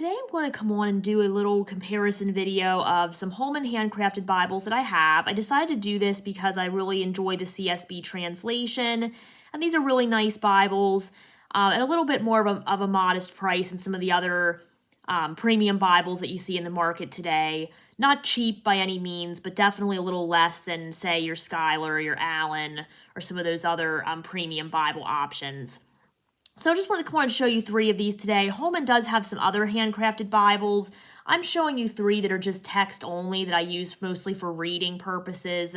Today I'm going to come on and do a little comparison video of some Holman Handcrafted Bibles that I have. I decided to do this because I really enjoy the CSB translation, and these are really nice Bibles at a little bit more of a modest price than some of the other premium Bibles that you see in the market today. Not cheap by any means, but definitely a little less than, say, your Schuyler or your Allen or some of those other premium Bible options. So I just wanted to come on and show you 3 of these today. Holman does have some other handcrafted Bibles. I'm showing you 3 that are just text only that I use mostly for reading purposes.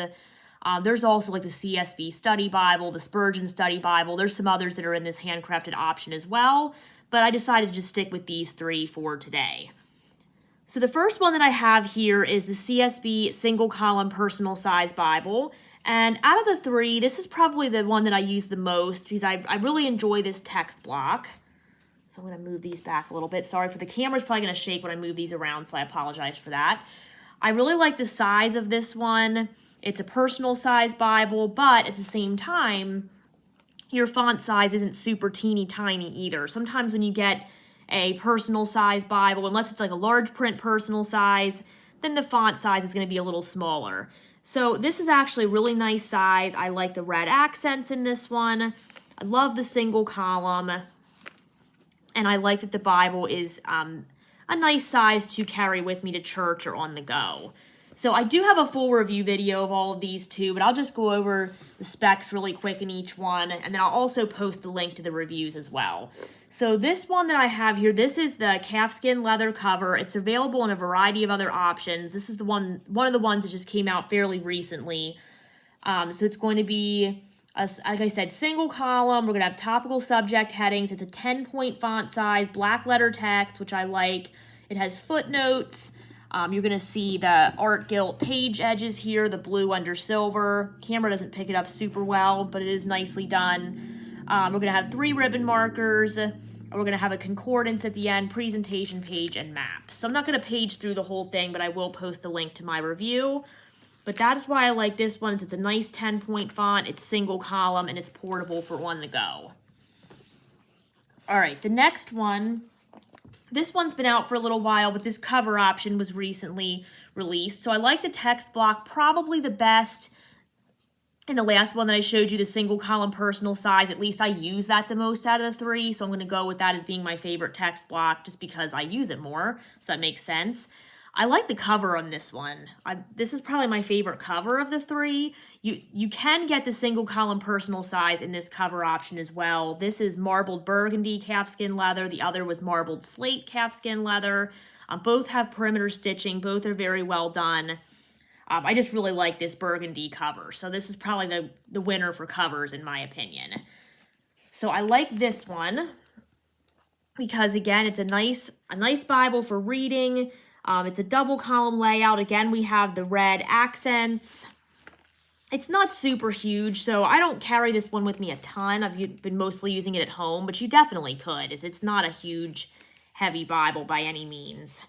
There's also like the CSB Study Bible, the Spurgeon Study Bible. There's some others that are in this handcrafted option as well, but I decided to just stick with these 3 for today. So the first one that I have here is the CSB Single Column Personal Size Bible. And out of the 3, this is probably the one that I use the most because I really enjoy this text block. So I'm going to move these back a little bit. Sorry for the camera's probably going to shake when I move these around, so I apologize for that. I really like the size of this one. It's a personal size Bible, but at the same time, your font size isn't super teeny tiny either. Sometimes when you get a personal size Bible, unless it's like a large print personal size, then the font size is going to be a little smaller. So this is actually a really nice size. I like the red accents in this one. I love the single column. And I like that the Bible is a nice size to carry with me to church or on the go. So I do have a full review video of all of these too, but I'll just go over the specs really quick in each one, and then I'll also post the link to the reviews as well. So this one that I have here, this is the calfskin leather cover. It's available in a variety of other options. This is the one of the ones that just came out fairly recently. So it's going to be, like I said, single column. We're going to have topical subject headings. It's a 10-point font size, black letter text, which I like. It has footnotes. You're going to see the art gilt page edges here, the blue under silver. Camera doesn't pick it up super well, but it is nicely done. We're going to have 3 ribbon markers. We're going to have a concordance at the end, presentation page, and maps. So I'm not going to page through the whole thing, but I will post the link to my review. But that is why I like this one. It's a nice 10-point font. It's single column, and it's portable for on the go. All right, the next one. This one's been out for a little while, but this cover option was recently released. So I like the text block probably the best. In the last one that I showed you, the single column personal size, at least I use that the most out of the 3. So I'm going to go with that as being my favorite text block just because I use it more. So that makes sense. I like the cover on this one. This is probably my favorite cover of the 3. You can get the single column personal size in this cover option as well. This is marbled burgundy calfskin leather. The other was marbled slate calfskin leather. Both have perimeter stitching. Both are very well done. I just really like this burgundy cover. So this is probably the winner for covers in my opinion. So I like this one because again, it's a nice Bible for reading. It's a double column layout. Again, we have the red accents. It's not super huge, so I don't carry this one with me a ton. I've been mostly using it at home, but you definitely could, as it's not a huge, heavy Bible by any means.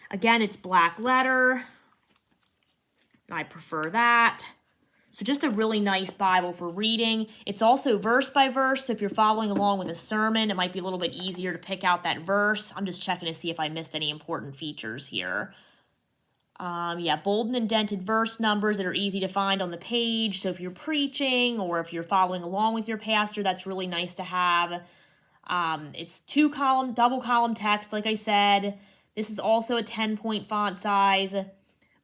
Again, it's black letter. I prefer that. So just a really nice Bible for reading. It's also verse by verse, so if you're following along with a sermon, it might be a little bit easier to pick out that verse. I'm just checking to see if I missed any important features here. Yeah, bold and indented verse numbers that are easy to find on the page. So if you're preaching or if you're following along with your pastor, that's really nice to have. It's 2-column, double column text, like I said. This is also a 10-point font size.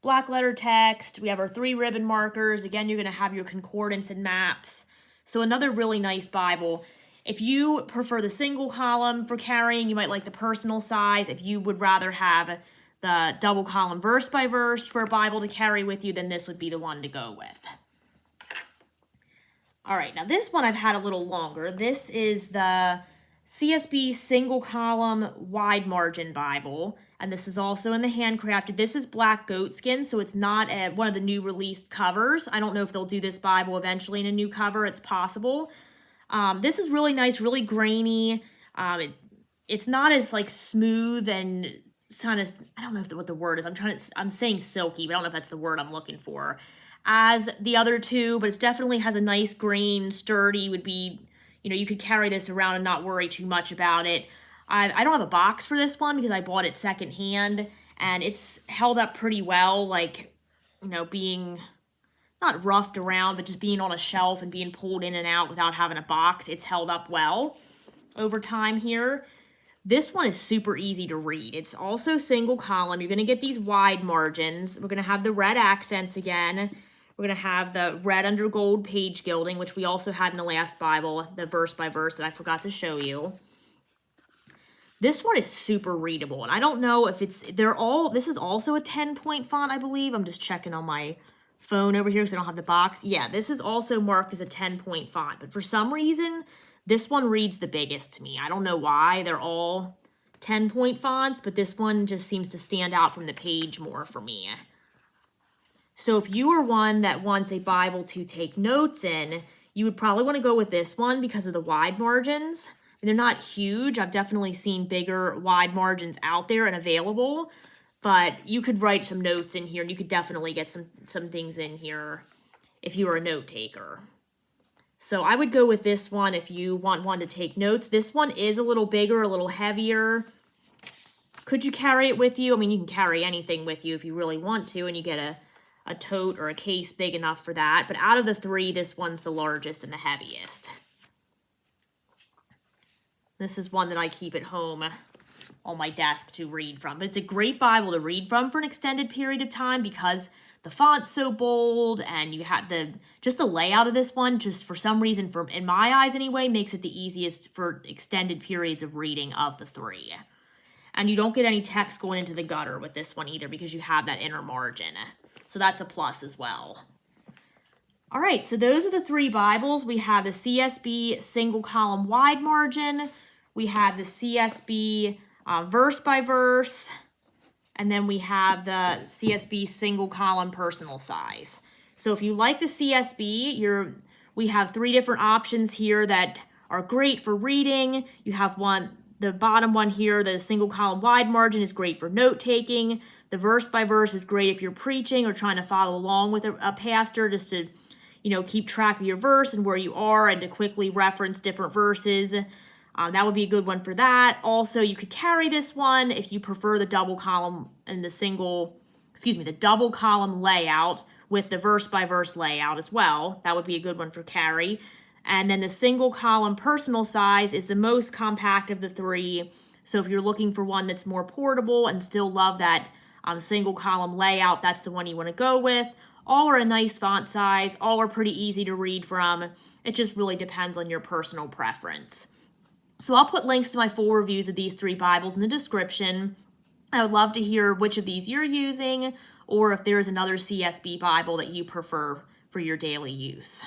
Black letter text. We have our 3 ribbon markers. Again, you're going to have your concordance and maps. So another really nice Bible. If you prefer the single column for carrying, you might like the personal size. If you would rather have the double column verse by verse for a Bible to carry with you, then this would be the one to go with. All right, now this one I've had a little longer. This is the CSB single column wide margin Bible, and this is also in the handcrafted. This is black goatskin, so it's not one of the new released covers. I don't know if they'll do this Bible eventually in a new cover. It's possible. This is really nice, really grainy. It's not as like smooth and kind of, I don't know what the word is. I'm saying silky, but I don't know if that's the word I'm looking for, as the other 2, but it definitely has a nice grain, sturdy, would be, you know, you could carry this around and not worry too much about it. I don't have a box for this one because I bought it secondhand, and it's held up pretty well, like, you know, being not roughed around, but just being on a shelf and being pulled in and out without having a box. It's held up well over time here. This one is super easy to read. It's also single column. You're going to get these wide margins. We're going to have the red accents again. We're going to have the red under gold page gilding, which we also had in the last Bible, the verse by verse that I forgot to show you. This one is super readable, and I don't know if this is also a 10-point font, I believe. I'm just checking on my phone over here because I don't have the box. Yeah, this is also marked as a 10-point font, but for some reason, this one reads the biggest to me. I don't know why. They're all 10-point fonts, but this one just seems to stand out from the page more for me. So if you are one that wants a Bible to take notes in, you would probably want to go with this one because of the wide margins. And they're not huge. I've definitely seen bigger wide margins out there and available, but you could write some notes in here, and you could definitely get some things in here if you are a note taker. So I would go with this one if you want one to take notes. This one is a little bigger, a little heavier. Could you carry it with you? I mean, you can carry anything with you if you really want to, and you get a tote or a case big enough for that. But out of the three, this one's the largest and the heaviest. This is one that I keep at home on my desk to read from. But it's a great Bible to read from for an extended period of time because the font's so bold, and you have just the layout of this one, just for some reason, in my eyes anyway, makes it the easiest for extended periods of reading of the three. And you don't get any text going into the gutter with this one either because you have that inner margin. So that's a plus as well. All right, so those are the three Bibles. We have the CSB single column wide margin. We have the CSB verse by verse. And then we have the CSB single column personal size. So if you like the CSB, we have three different options here that are great for reading. You have the bottom one here, the single column wide margin, is great for note taking. The verse by verse is great if you're preaching or trying to follow along with a pastor, just to, you know, keep track of your verse and where you are and to quickly reference different verses. That would be a good one for that. Also, you could carry this one if you prefer the double column and the double column layout with the verse by verse layout as well. That would be a good one for carry. And then the single column personal size is the most compact of the three. So if you're looking for one that's more portable and still love that single column layout, that's the one you want to go with. All are a nice font size. All are pretty easy to read from. It just really depends on your personal preference. So I'll put links to my full reviews of these three Bibles in the description. I would love to hear which of these you're using, or if there is another CSB Bible that you prefer for your daily use.